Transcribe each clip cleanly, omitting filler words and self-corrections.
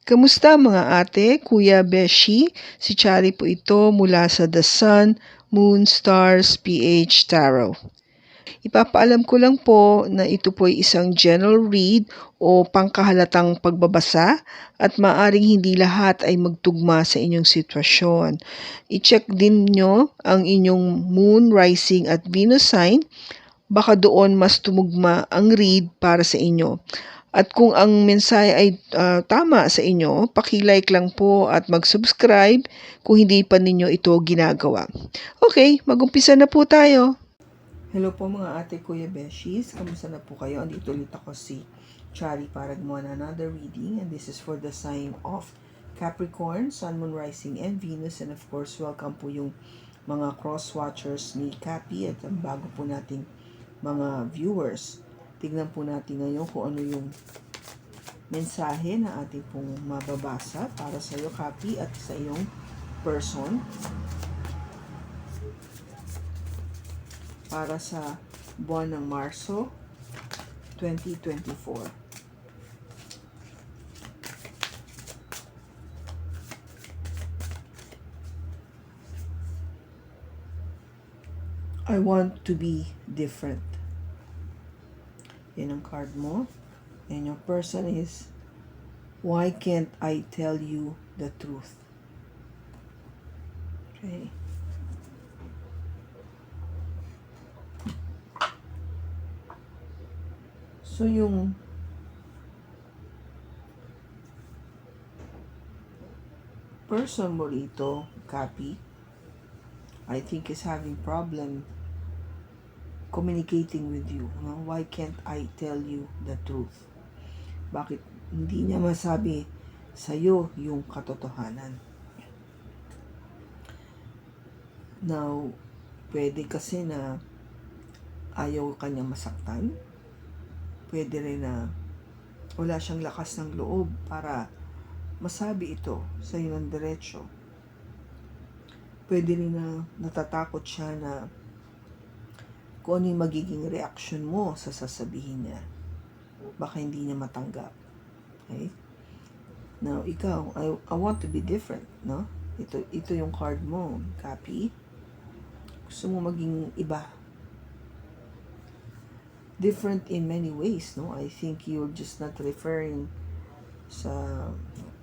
Kamusta mga ate, kuya, beshi? Si Chari po ito mula sa The Sun, Moon, Stars, PH Tarot. Ipapaalam ko lang po na ito po ay isang general read o pangkahalatang pagbabasa at maaring hindi lahat ay magtugma sa inyong sitwasyon. I-check din nyo ang inyong Moon, Rising at Venus sign. Baka doon mas tumugma ang read para sa inyo. At kung ang mensahe ay tama sa inyo, paki-like lang po at mag-subscribe kung hindi pa ninyo ito ginagawa. Okay, mag-umpisa na po tayo. Hello po mga ate, kuya, beshies. Kamusta na po kayo? Andito ulit ako si Chari para gumawa na another reading. And this is for the sign of Capricorn, Sun, Moon, Rising, and Venus. And of course, welcome po yung mga cross-watchers ni Capi at ang bago po nating mga viewers. Tignan po natin ngayon kung ano yung mensahe na ating pong mababasa para sa iyo, Capi, at sa iyong person. Para sa buwan ng Marso 2024. I want to be different. Yan ang card mo. And your person is, why can't I tell you the truth? Okay. So yung person mo rito, Capi, I think is having problem communicating with you. No? Why can't I tell you the truth? Bakit hindi niya masabi sa'yo yung katotohanan? Now, pwede kasi na ayaw kanya masaktan. Pwede rin na wala siyang lakas ng loob para masabi ito sa'yo ng diretsyo. Pwede rin na natatakot siya na kung ano yung magiging reaction mo sa sasabihin niya. Baka hindi niya matanggap. Okay? Now, ikaw, I want to be different, no? Ito yung card mo, Capi. Gusto mo maging iba. Different in many ways, no? I think you're just not referring sa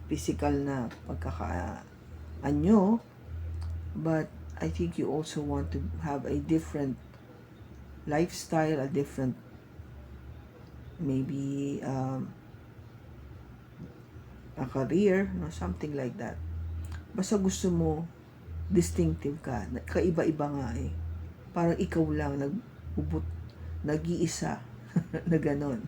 physical na pagkakaanyo, but I think you also want to have a different lifestyle, a different maybe a career, no? Something like that. Basta gusto mo distinctive ka, kaiba-iba nga eh. Parang ikaw lang nag-iisa na ganon.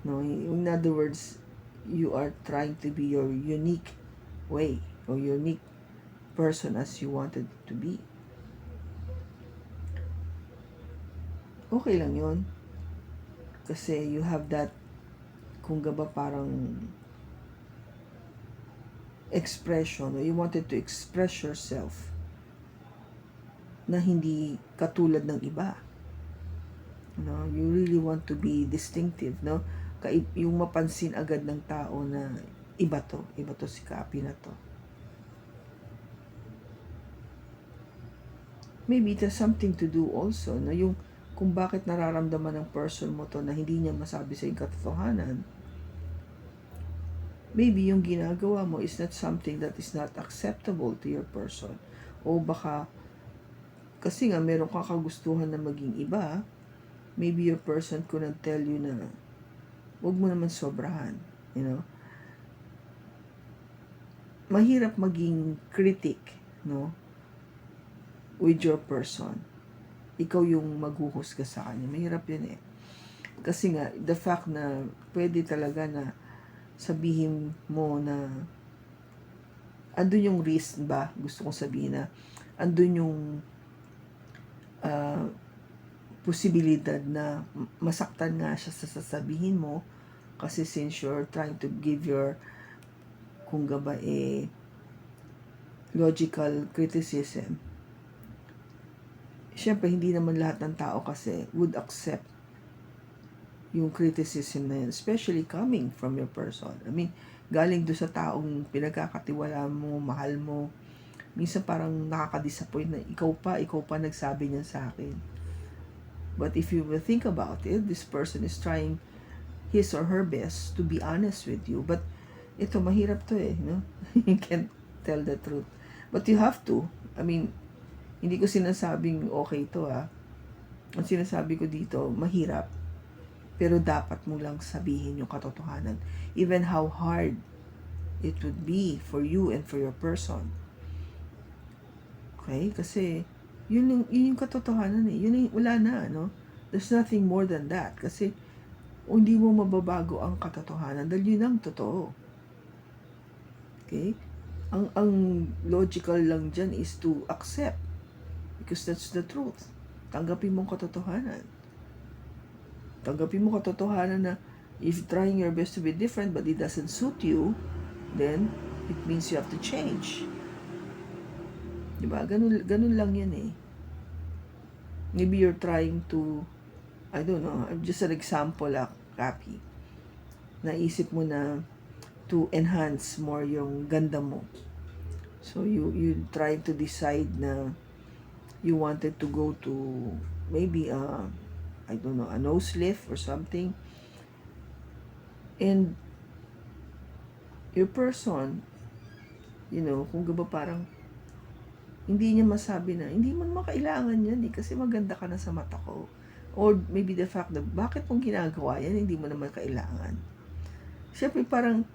No, in other words, you are trying to be your unique way or unique person as you wanted to be. Okay lang yun. Kasi you have that, kung gaba parang expression, or you wanted to express yourself na hindi katulad ng iba. No, you really want to be distinctive, no? Yung mapansin agad ng tao na iba to si Capi na to. Maybe it has something to do also, no? Yung kung bakit nararamdaman ng person mo to na hindi niya masabi sa yung katotohanan. Maybe yung ginagawa mo is not something that is not acceptable to your person. O baka, kasi nga meron kang kagustuhan na maging iba, maybe your person couldn't tell you na huwag mo naman sobrahan. You know? Mahirap maging critic, no? With your person. Ikaw yung maghuhusga sa kanya. Mahirap yun eh. Kasi nga, the fact na pwede talaga na sabihin mo na andun yung risk ba? Gusto kong sabihin na andun yung posibilidad na masaktan nga siya sa sasabihin mo kasi since you're trying to give your kung gaba logical criticism. Siyempre, hindi naman lahat ng tao kasi would accept yung criticism na yun, especially coming from your person. I mean, galing do sa taong pinagkakatiwala mo, mahal mo, minsan parang nakaka-disappoint na ikaw pa nagsabi niyan sa akin. But if you will think about it, this person is trying his or her best to be honest with you. But ito, mahirap to eh, no? You can't tell the truth. But you have to. I mean, hindi ko sinasabing okay to Ang sinasabi ko dito, mahirap. Pero dapat mo lang sabihin yung katotohanan. Even how hard it would be for you and for your person. Okay? Kasi, yun yung katotohanan eh. Wala na, no? There's nothing more than that. Kasi, hindi mo mababago ang katotohanan dahil yun ang totoo. Okay? Ang logical lang dyan is to accept. Because that's the truth. Tanggapin mong katotohanan. Tanggapin mo katotohanan na if trying your best to be different but it doesn't suit you, then it means you have to change. Diba? Ganun lang yan eh. Maybe you're trying to, I don't know, just an example Kapi. Naisip mo na to enhance more yung ganda mo. So you try to decide na you wanted to go to maybe I don't know, a nose lift or something. And your person, kung ba parang hindi niya masabi na, hindi mo naman kailangan yan eh, kasi maganda ka na sa mata ko. Or maybe the fact na, bakit mong ginagawa yan, hindi mo naman kailangan. Siyempre parang,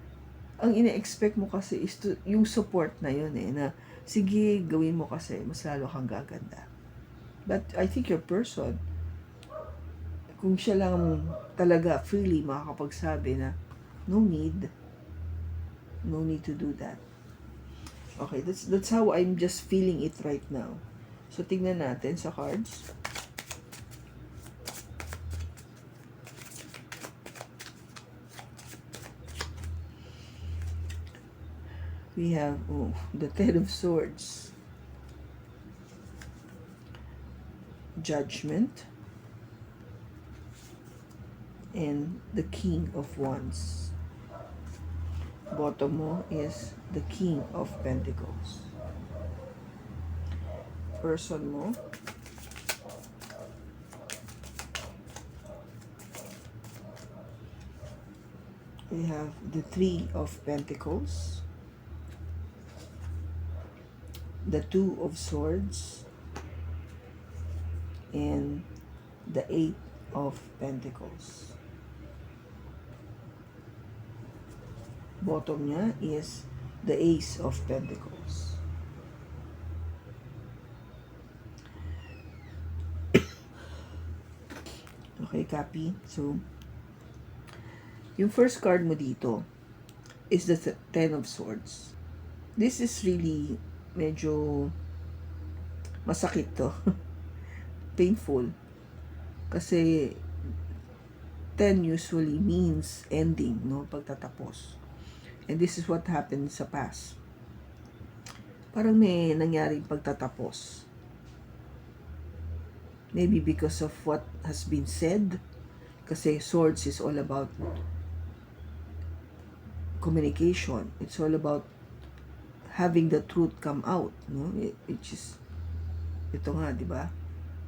ang ina-expect mo kasi is yung support na yun eh, na sige, gawin mo kasi, mas lalo kang gaganda. But I think your person, kung siya lang talaga freely makakapagsabi na, no need to do that. Okay, that's how I'm just feeling it right now. So, tingnan natin sa cards. We have the Ten of Swords, Judgment, and the King of Wands. Bottom mo is the King of Pentacles. Person mo, we have the Three of Pentacles, the Two of Swords, and the Eight of Pentacles. Bottom niya is the Ace of Pentacles. Okay, copy. So, yung first card mo dito is the Ten of Swords. This is really medyo masakit to. Painful. Kasi 10 usually means ending, no? Pagtatapos. And this is what happened sa past. Parang may nangyaring pagtatapos. Maybe because of what has been said. Kasi swords is all about communication. It's all about having the truth come out, no? Which is, ito nga, di ba?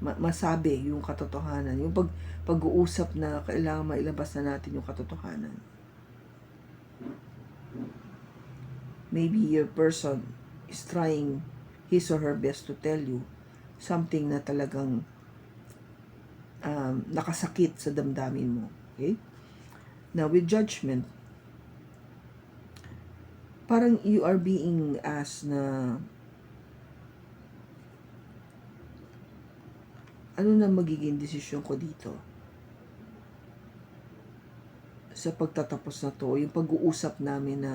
Masabi yung katotohanan. Yung pag-uusap na kailangan mailabas na natin yung katotohanan. Maybe your person is trying his or her best to tell you something na talagang nakasakit sa damdamin mo. Okay? Now, with Judgment, parang you are being asked na ano na magiging desisyon ko dito sa pagtatapos na to, yung pag-uusap namin na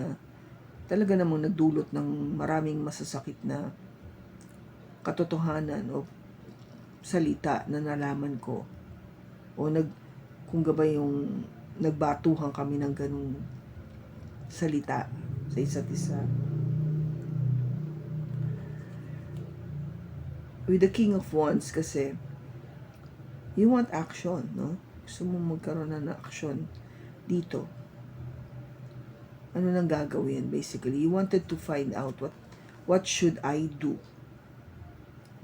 talaga namang nagdulot ng maraming masasakit na katotohanan o salita na nalaman ko o kung gabay yung nagbatuhan kami ng ganung salita sa isa't isa. With the King of Wands kasi, you want action, no? Gusto mo magkaroon ng action dito. Ano nang gagawin, basically? You wanted to find out what should I do?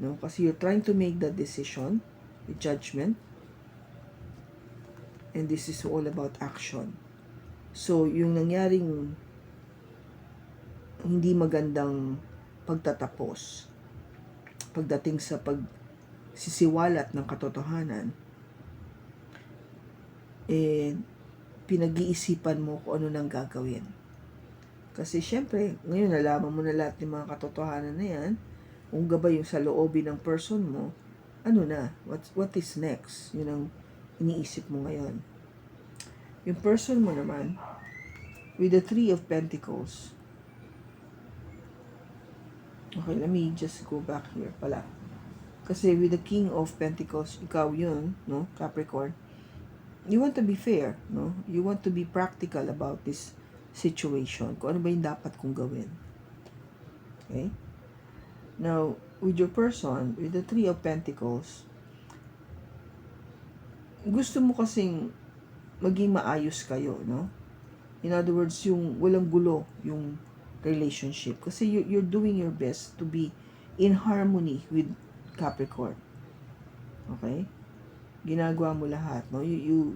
No? Kasi you're trying to make that decision with judgment. And this is all about action. So, yung nangyaring hindi magandang pagtatapos pagdating sa pagsisiwalat ng katotohanan, pinag-iisipan mo kung ano nang gagawin. Kasi syempre, ngayon nalaman mo na lahat ng mga katotohanan na yan, kung gabay yung sa loobin ng person mo, ano na, what is next? Yun ang iniisip mo ngayon. Yung person mo naman, with the Three of Pentacles, okay, let me just go back here pala. Kasi with the King of Pentacles, ikaw yun, no, Capricorn, you want to be fair, no? You want to be practical about this situation. Kung ano ba yung dapat kong gawin. Okay? Now, with your person, with the Three of Pentacles, gusto mo kasing maging maayos kayo, no? In other words, yung walang gulo, yung relationship. Kasi you're doing your best to be in harmony with Capricorn. Okay? Ginagawa mo lahat, no? You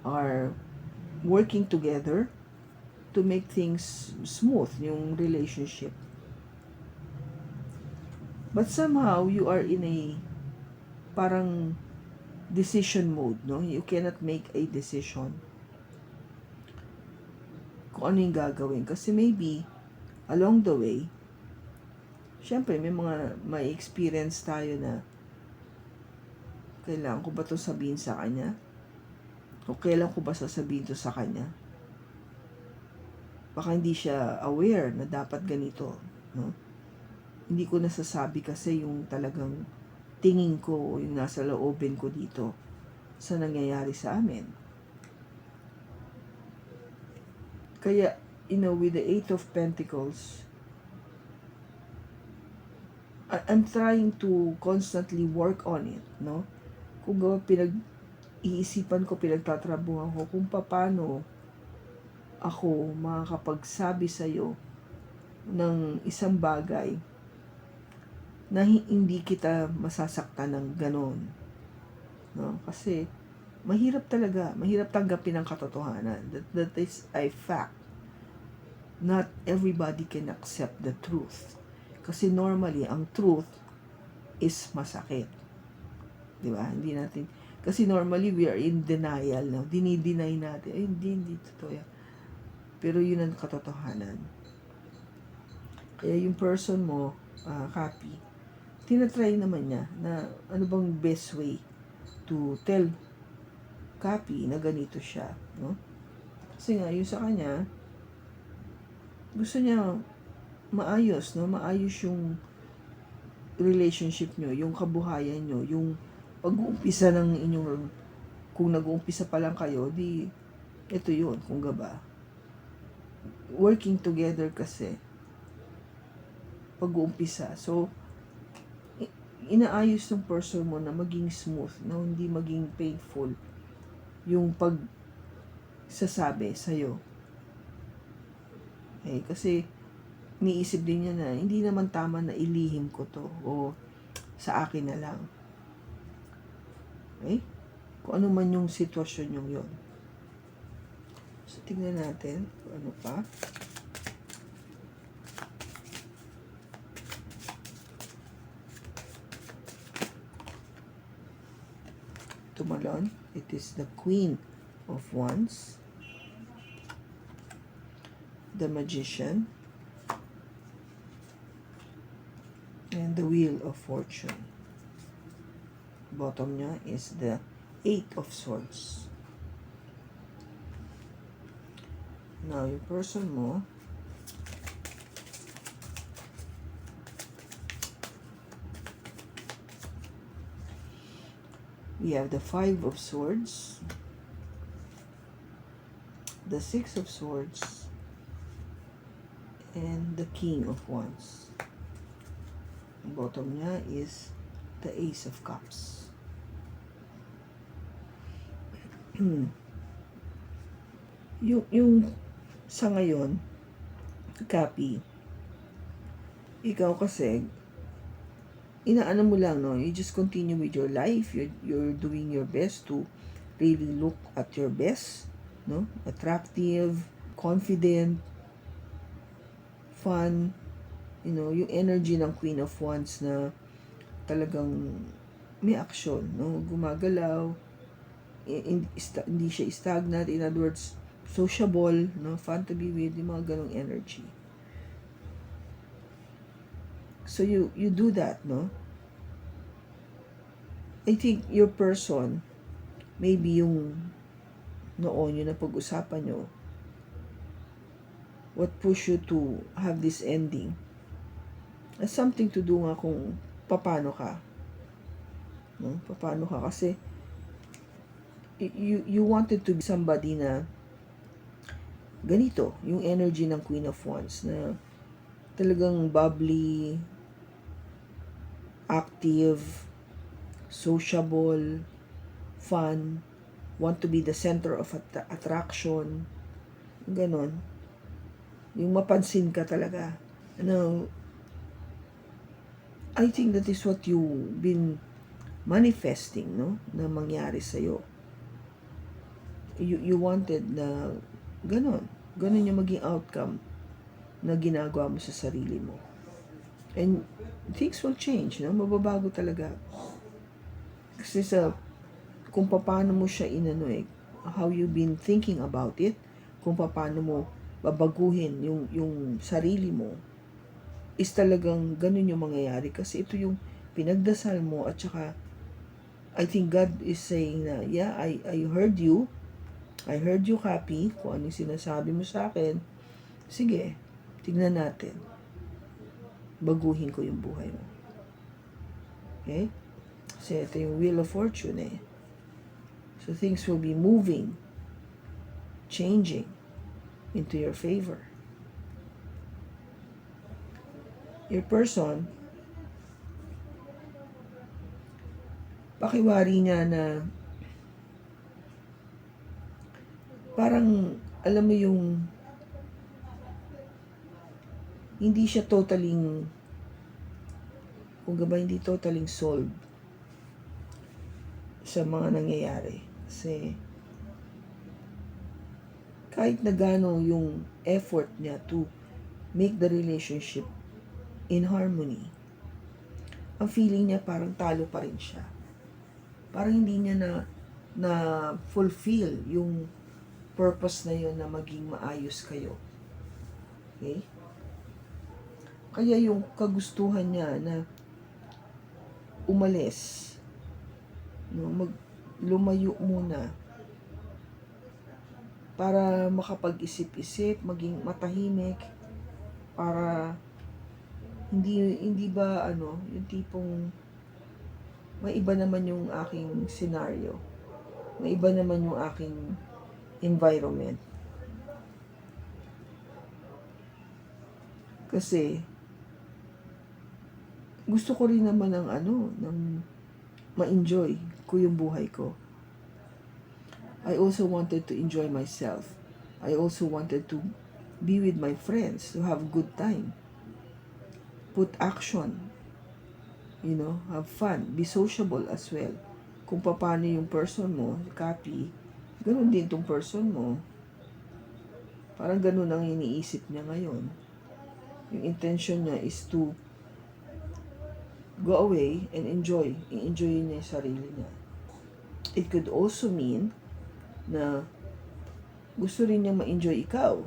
are working together to make things smooth, yung relationship. But somehow, you are in a parang decision mode, no? You cannot make a decision kung ano yung gagawin. Kasi maybe, along the way, syempre, may experience tayo na kailangan ko ba ito sabihin sa kanya? O kailan ko ba sasabihin ito sa kanya? Baka hindi siya aware na dapat ganito, no? Hindi ko nasasabi kasi yung talagang tingin ko o yung nasa loobin ko dito sa nangyayari sa amin. Kaya, with the Eight of Pentacles, I'm trying to constantly work on it, no? Kung pinag-iisipan ko, pinagtatrabuhan ko kung paano ako makakapagsabi sa'yo ng isang bagay na hindi kita masasaktan ng ganon. No? Kasi mahirap tanggapin ang katotohanan. That is a fact. Not everybody can accept the truth. Kasi normally, ang truth is masakit. Diba? Hindi natin, kasi normally we are in denial. No? Dinideny natin. Ay, hindi totoo yan. Pero yun ang katotohanan. Kaya yung person mo, Capi, tinatry naman niya na ano bang best way to tell Capi na ganito siya. No? Kasi nga, yung sa kanya, gusto niya maayos, no? Maayos yung relationship nyo, yung kabuhayan nyo, yung pag-uumpisa ng inyong, kung nag-uumpisa pa lang kayo, di, ito yun, kung gaba. Working together kasi, pag-uumpisa. So, inaayos ng person mo na maging smooth, na hindi maging painful yung pagsasabi sa'yo. Okay, kasi, niisip din niya na hindi naman tama na ilihim ko to o sa akin na lang. Okay? Kung ano man yung sitwasyon yung yon. So, tingnan natin kung ano pa. Tumalon. It is the Queen of Wands. The Magician. And the Wheel of Fortune. Bottom niya is the Eight of Swords. Now, yung person mo, we have the Five of Swords, the Six of Swords, and the King of Wands. Bottom niya is the Ace of Cups. yung sa ngayon, copy, ikaw kasi, inaano mo lang, no? You just continue with your life. You're doing your best to really look at your best, no? Attractive, confident, fun, yung energy ng Queen of Wands na talagang may action, no? Gumagalaw, hindi siya stagnant. In other words, sociable, no? Fun to be with, yung mga ganong energy. So you do that, no? I think your person, maybe yung noon, yung napag-usapan nyo, what push you to have this ending, has something to do nga kung paano ka. No? Paano ka kasi you wanted to be somebody na ganito, yung energy ng Queen of Wands na talagang bubbly, active, sociable, fun, want to be the center of attraction, ganon. Yung mapansin ka talaga. I think that is what you've been manifesting, no? Na mangyari sa'yo. You wanted na ganon yung maging outcome na ginagawa mo sa sarili mo. And things will change, no? Mababago talaga. Kasi kung paano mo siya how you've been thinking about it, kung paano mo babaguhin yung sarili mo, is talagang ganun yung mangyayari. Kasi ito yung pinagdasal mo, at saka I think God is saying na, yeah, I heard you. I heard you, Happy, kung anong sinasabi mo sa akin. Sige, tignan natin. Baguhin ko yung buhay mo. Okay? Kasi ito yung Wheel of Fortune eh. So things will be moving, changing into your favor. Your person, pakiwari niya na parang, alam mo yung hindi siya totaling, hindi totaling solved sa mga nangyayari. Kasi kahit na gano'n yung effort niya to make the relationship in harmony, ang feeling niya parang talo pa rin siya. Parang hindi niya na fulfill yung purpose na yun na maging maayos kayo. Okay? Kaya yung kagustuhan niya na umalis, lumayo muna para makapag-isip-isip, maging matahimik, para hindi ba yung tipong may iba naman yung aking scenario, may iba naman yung aking environment. Kasi gusto ko rin naman ng ma-enjoy ko yung buhay ko. I also wanted to enjoy myself. I also wanted to be with my friends, to have good time. Put action. Have fun. Be sociable as well. Kung paano yung person mo, copy, ganun din tong person mo. Parang ganun ang iniisip niya ngayon. Yung intention niya is to go away and enjoy. I-enjoy niya yung sarili niya. It could also mean na gusto rin niya ma-enjoy ikaw.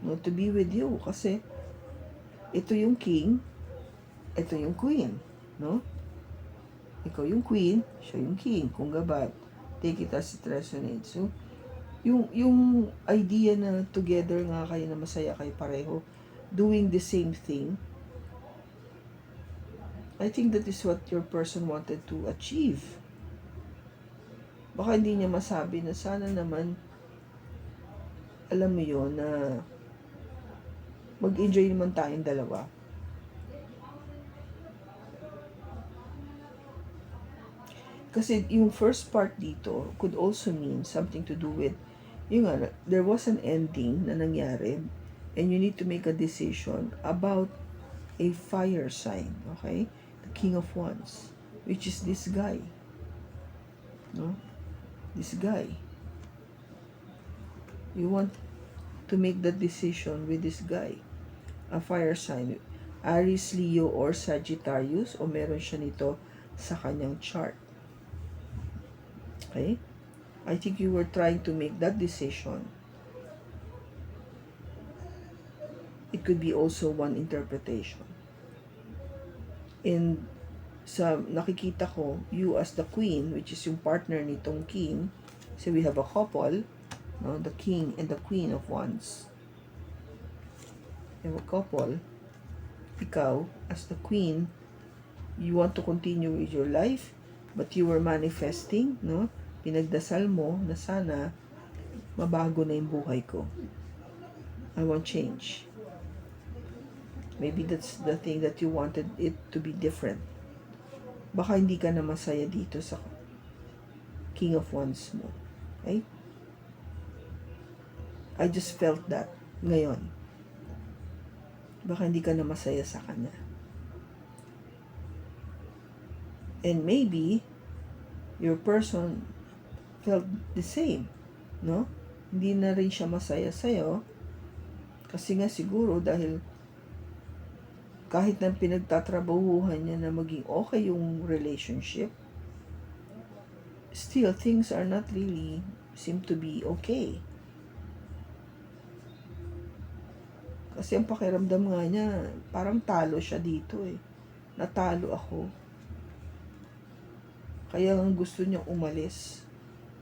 To be with you. Kasi ito yung king, ito yung queen. No? Ikaw yung queen, siya yung king. Kung gabat, take it as it resonates. So, yung idea na together nga kayo, na masaya kayo pareho, doing the same thing, I think that is what your person wanted to achieve. Baka hindi niya masabi na sana naman, alam mo yun, na mag-enjoy naman tayong dalawa. Kasi yung first part dito could also mean something to do with, yung nga, there was an ending na nangyari and you need to make a decision about a fire sign, okay? The King of Wands, which is this guy, no? This guy. You want to make that decision with this guy. A fire sign. Aries, Leo, or Sagittarius, o meron siya nito sa kanyang chart. Okay? I think you were trying to make that decision. It could be also one interpretation. And sa nakikita ko, you as the queen, which is yung partner nitong king, so we have a couple, no? The king and the queen of wands. You have a couple. Ikaw, as the queen, you want to continue with your life, but you were manifesting, no? Pinagdasal mo na sana mabago na yung buhay ko. I want change. Maybe that's the thing that you wanted it to be different. Baka hindi ka na masaya dito sa King of Wands mo. Okay? I just felt that ngayon. Baka hindi ka na masaya sa kanya. And maybe your person felt the same, no? Hindi na rin siya masaya sa'yo kasi nga siguro dahil kahit na pinagtatrabahuhan niya na maging okay yung relationship, still things are not really seem to be okay. Kasi ang pakiramdam nga niya, parang talo siya dito eh. Natalo ako. Kaya ang gusto niya umalis.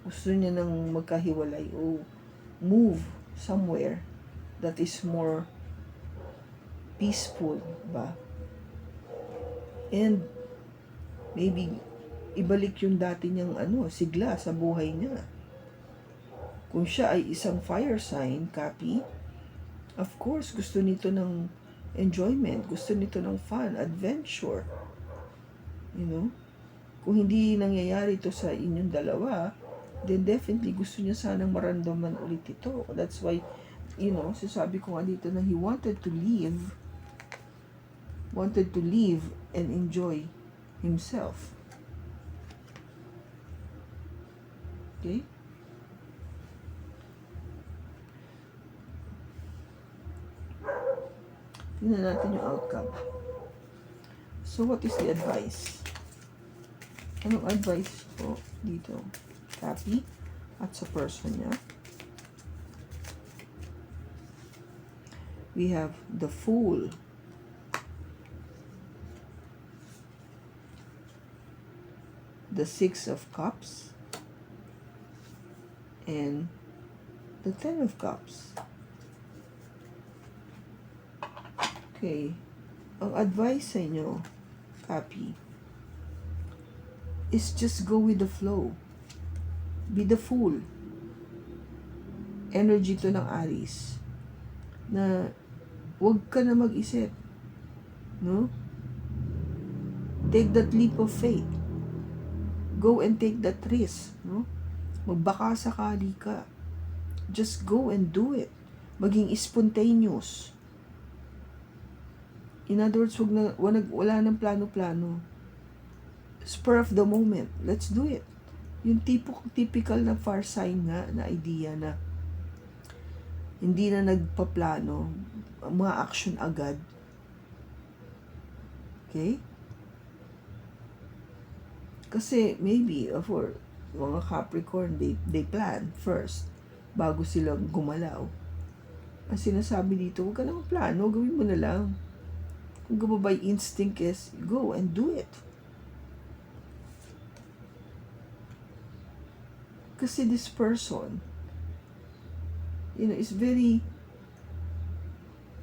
Gusto niya nang magkahiwalay o move somewhere that is more peaceful, ba? And maybe ibalik yung dati niyang sigla sa buhay niya. Kung siya ay isang fire sign, copy, of course, gusto nito ng enjoyment, gusto nito ng fun, adventure. You know? Kung hindi nangyayari ito sa inyong dalawa, then definitely gusto niya sanang maramdaman ulit ito. That's why, sasabi ko nga dito na he wanted to live and enjoy himself. Okay? Tingnan natin yung outcome. So, what is the advice? Anong advice po dito? Copy at sa person niya. We have the Fool. The Six of Cups. And the Ten of Cups. Okay. Ang advice sa inyo, copy, is just go with the flow. Be the fool. Energy to ng Aries. Na huwag ka na mag-isip. No? Take that leap of faith. Go and take that risk. No? Magbaka sakali ka. Just go and do it. Maging spontaneous. In other words, wala nang plano-plano. Spur of the moment. Let's do it. Yung typical na fire sign nga na idea na hindi na nagpaplano, mga action agad. Okay? Kasi maybe for mga Capricorn, they plan first bago sila gumalaw. Ang sinasabi dito, huwag ka na magplano, gawin mo na lang. Kung gumabay instinct is, go and do it. Kasi this person, is very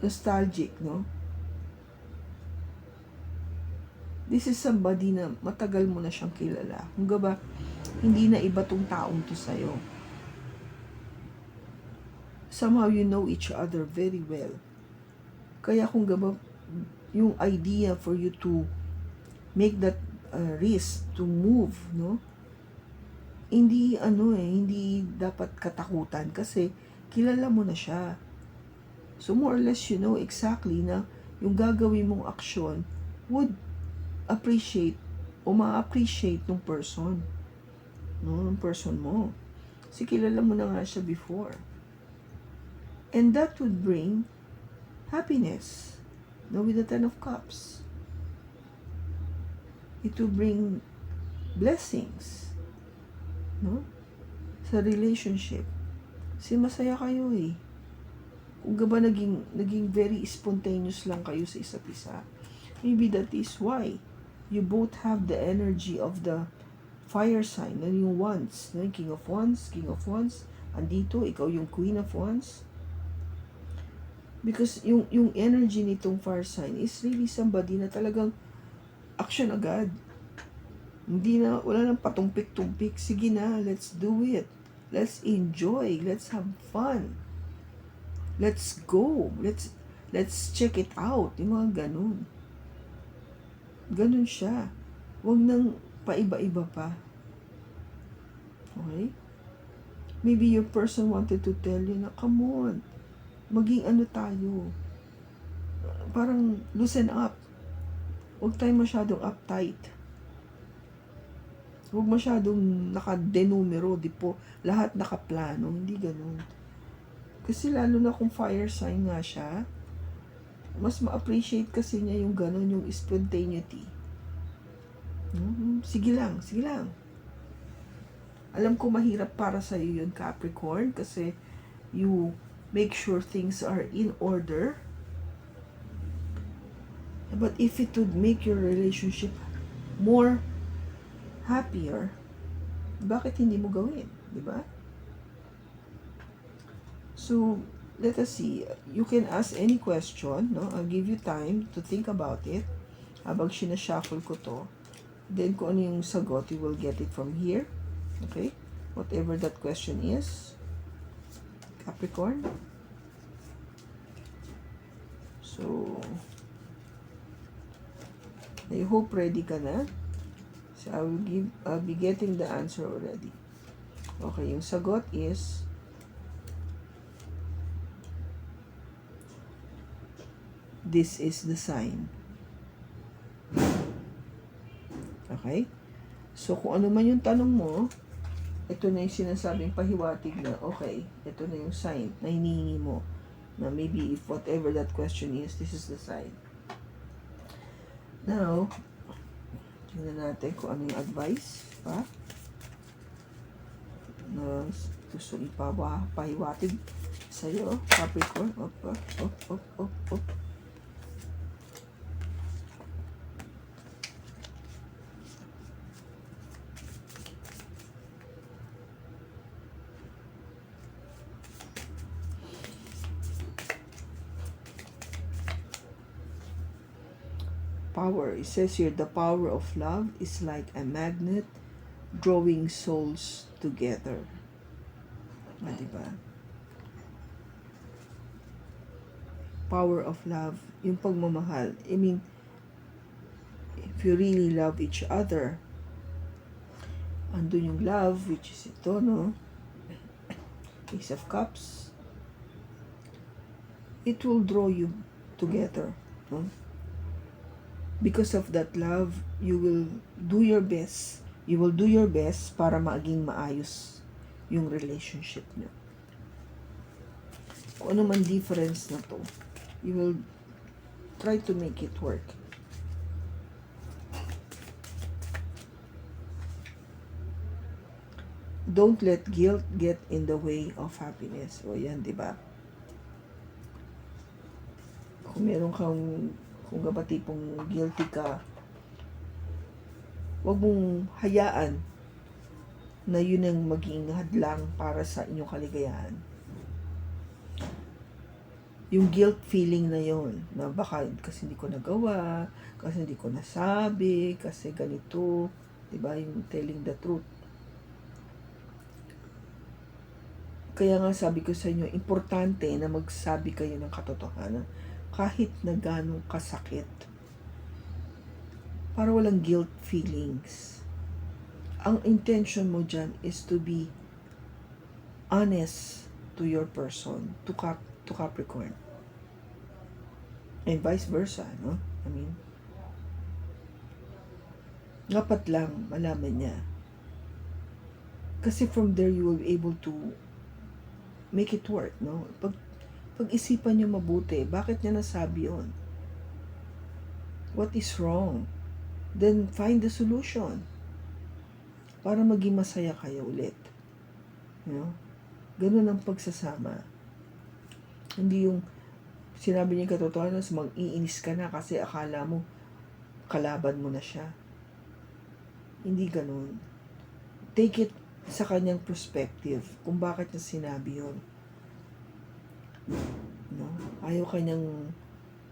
nostalgic, no? This is somebody na matagal mo na siyang kilala. Kung ba, hindi na iba tong taong to sa'yo. Somehow you know each other very well. Kaya kung ba, yung idea for you to make that risk to move, no? hindi dapat katakutan kasi kilala mo na siya. So more or less you know exactly na yung gagawin mong aksyon would appreciate o ma-appreciate ng person. No, ng person mo. Kasi kilala mo na nga siya before. And that would bring happiness. No, with the Ten of Cups. It will bring blessings. No? Sa relationship. Kasi masaya kayo eh. Kung ba naging very spontaneous lang kayo sa isa't isa. Maybe that is why you both have the energy of the fire sign, na yung Wands, no? King of Wands, andito, ikaw yung Queen of Wands. Because yung energy nitong fire sign is really somebody na talagang action agad. Wala nang patumpik-tumpik. Sige na, let's do it. Let's enjoy. Let's have fun. Let's go. Let's check it out. Yung mga ganun. Ganun siya. Huwag nang paiba-iba pa. Okay? Maybe your person wanted to tell you na, come on, maging ano tayo. Parang loosen up. Huwag tayo masyadong uptight. Huwag masyadong nakadenumero, di po, lahat nakaplano, hindi ganun. Kasi lalo na kung fire sign nga siya, mas ma-appreciate kasi niya yung ganun, yung spontaneity. Sige lang. Alam ko mahirap para sa'yo yun, Capricorn, kasi you make sure things are in order. But if it would make your relationship more happier, bakit hindi mo gawin? Di ba? So, let us see. You can ask any question, no? I'll give you time to think about it habang sinashuffle ko to. Then, kung ano yung sagot, you will get it from here. Okay? Whatever that question is. Capricorn. So, I hope ready ka na. So, I'll be getting the answer already. Okay, yung sagot is this is the sign. Okay? So, kung ano man yung tanong mo, ito na yung sinasabing pahiwatig na, okay, ito na yung sign na hinihingi mo. Na maybe if whatever that question is, this is the sign. Now, tingnan natin kung ano yung advice pa na gusto ipahiwatig sa'yo, Capricorn. Op. Power. It says here, the power of love is like a magnet drawing souls together. Diba? Power of love, yung pagmamahal. I mean, if you really love each other, andun yung love, which is ito, no? Ace of Cups. It will draw you together, no? Because of that love, you will do your best. You will do your best para maging maayos yung relationship niyo. Kung ano man difference na to, you will try to make it work. Don't let guilt get in the way of happiness. O yan, di ba? Kung meron kang kung ba tipong guilty ka, huwag mong hayaan na yun ang maging hadlang para sa inyong kaligayahan. Yung guilt feeling na yun, na baka kasi hindi ko nagawa, kasi hindi ko nasabi, kasi ganito, diba, yung telling the truth. Kaya nga sabi ko sa inyo, importante na magsabi kayo ng katotohanan. Kahit na ganong kasakit. Para walang guilt feelings. ang intention mo dyan is to be honest to your person, to Capricorn. And vice versa, no? I mean, dapat lang malaman niya. Kasi from there, you will be able to make it work, no? Pag-isipan niyo mabuti, bakit niya nasabi yun? What is wrong? Then, find the solution. Para maging masaya kayo ulit. You know? Ganun ang pagsasama. Hindi yung sinabi niya katotohanan, mag-iinis ka na kasi akala mo kalaban mo na siya. Hindi ganun. Take it sa kanyang perspective kung bakit niya sinabi yun. No? Ayaw kanyang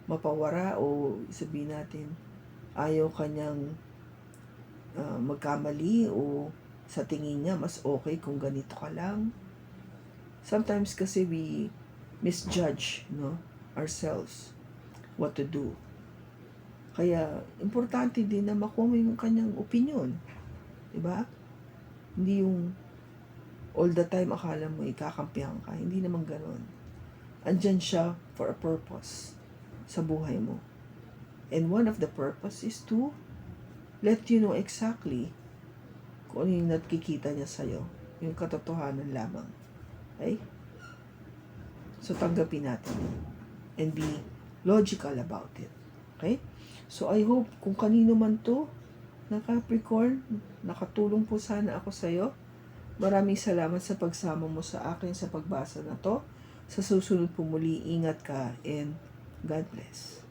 mapawara o sabihin natin, ayaw kanyang magkamali o sa tingin niya mas okay kung ganito ka lang. Sometimes kasi we misjudge, no, ourselves what to do. Kaya importante din na makuha mo yung kanyang opinion, diba? Hindi yung all the time akala mo ikakampihan ka. Hindi naman ganoon. Andyan siya for a purpose sa buhay mo. And one of the purpose is to let you know exactly kung ano yung nakikita niya sa'yo. Yung katotohanan lamang. Okay? So, tanggapin natin yun. And be logical about it. Okay? So, I hope kung kanino man to na Capricorn, nakatulong po sana ako sa'yo. Maraming salamat sa pagsama mo sa akin sa pagbasa na to. Sa susunod po muli, ingat ka and God bless.